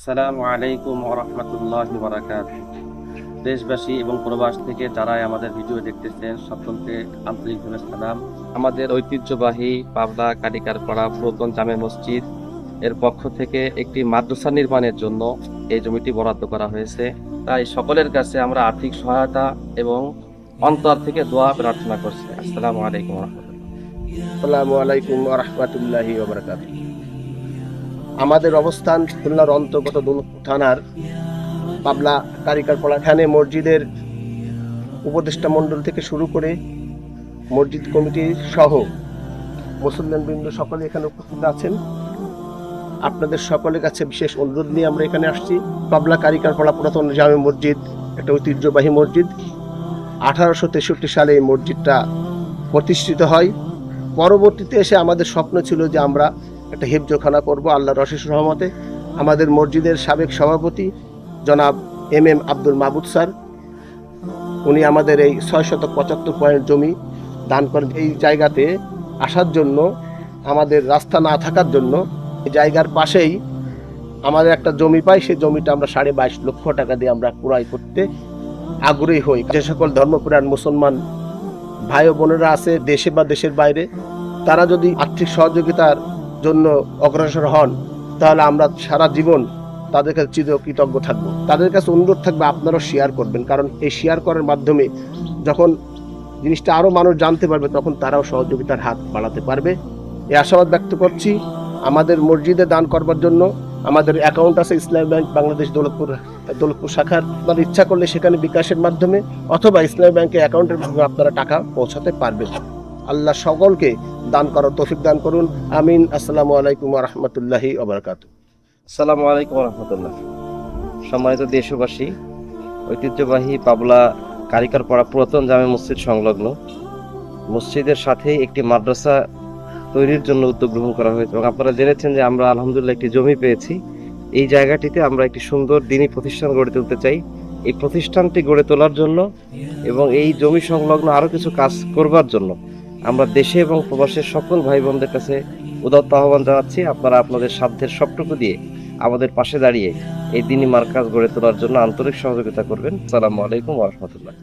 আসসালামু আলাইকুম ওয়া রাহমাতুল্লাহি ওয়া বারাকাতুহু। দেশবাসী এবং প্রবাস থেকে যারা আমাদের ভিডিও দেখতেছেন সকলকে আন্তরিকভাবে সালাম। আমাদের ঐতিহ্যবাহী পাবনা কাটিকারপাড়া পুরাতন জামে মসজিদ এর পক্ষ থেকে একটি মাদ্রাসা নির্মাণের জন্য এই জমিটি বরাদ্দ করা হয়েছে। তাই সকলের কাছে আমরা আর্থিক সহায়তা এবং অন্তর থেকে দোয়া প্রার্থনা করছি। আসসালামু আলাইকুম ওয়া রাহমাতুল্লাহ। আসসালামু আলাইকুম ওয়া রাহমাতুল্লাহি ওয়া বারাকাতুহু। আমাদের অবস্থান খুলনার অন্তর্গত দৌলতপুর থানার পাবলা কারিকারপাড়া। এখানে মসজিদের উপদেষ্টা মণ্ডল থেকে শুরু করে মসজিদ কমিটি সহ মুসলমানবৃন্দ সকলে এখানে উপস্থিত আছেন। আপনাদের সকলের কাছে বিশেষ অনুরোধ নিয়ে আমরা এখানে আসছি। পাবলা কারিকারপাড়া পুরাতন জামে মসজিদ একটা ঐতিহ্যবাহী মসজিদ। 1863 সালে এই মসজিদটা প্রতিষ্ঠিত হয়। পরবর্তীতে এসে আমাদের স্বপ্ন ছিল যে আমরা একটা হেফজখানা করব। আল্লাহর অশেষ রহমতে আমাদের মসজিদের সাবেক সভাপতি জনাব এম আব্দুল মাবুদ স্যার, উনি আমাদের এই 675 পয়েন্ট জমি দান করেন। এই জায়গাতে আসার জন্য আমাদের রাস্তা না থাকার জন্য এই জায়গার পাশেই আমাদের একটা জমি পাই। সেই জমিটা আমরা 22.5 লক্ষ টাকা দিয়ে আমরা ক্রয় করতে আগ্রহী হই। যে সকল ধর্মপ্রাণ মুসলমান ভাই ও বোনেরা আছে দেশে বা দেশের বাইরে, তারা যদি আর্থিক সহযোগিতার জন্য অগ্রসর হন তাহলে আমরা সারা জীবন তাদের কাছে চিরকৃতজ্ঞ থাকবো। তাদের কাছে অনুরোধ থাকবে আপনারাও শেয়ার করবেন, কারণ এই শেয়ার করার মাধ্যমে যখন জিনিসটা আরও মানুষ জানতে পারবে তখন তারাও সহযোগিতার হাত বাড়াতে পারবে। এই আশাবাদ ব্যক্ত করছি। আমাদের মসজিদে দান করবার জন্য আমাদের অ্যাকাউন্ট আছে ইসলামী ব্যাংক বাংলাদেশ দৌলতপুর শাখার। আপনারা ইচ্ছা করলে সেখানে বিকাশের মাধ্যমে অথবা ইসলামী ব্যাংকের অ্যাকাউন্টের মাধ্যমে আপনারা টাকা পৌঁছাতে পারবেন। আল্লাহ সকলকে দান করার তৌফিক দান করুন, আমিন। আসসালামু আলাইকুম ওয়া রাহমাতুল্লাহি ওয়া বারাকাতুহু। আসসালামু আলাইকুম ওয়া রাহমাতুল্লাহ। সম্মানিত দেশবাসী, ঐতিহ্যবাহী পাবলা কারিকারপাড়া পুরাতন জামে মসজিদ সংলগ্ন মসজিদের সাথে একটি মাদ্রাসা তৈরির জন্য উদ্যোগ গ্রহণ করা হয়েছে এবং আপনারা জেনেছেন যে আমরা আলহামদুলিল্লাহ একটি জমি পেয়েছি। এই জায়গাটিতে আমরা একটি সুন্দর দ্বীনি প্রতিষ্ঠান গড়ে তুলতে চাই। এই প্রতিষ্ঠানটি গড়ে তোলার জন্য এবং এই জমি সংলগ্ন আরও কিছু কাজ করবার জন্য আমরা দেশে এবং প্রবাসের সকল ভাই বোনদের কাছে উদাত্ত আহ্বান জানাচ্ছি। আপনারা আপনাদের সাধ্যের সবটুকু দিয়ে আমাদের পাশে দাঁড়িয়ে এই দ্বীনি মার্কাজ গড়ে তোলার জন্য আন্তরিক সহযোগিতা করবেন। আসসালামু আলাইকুম ওয়া রাহমাতুল্লাহ।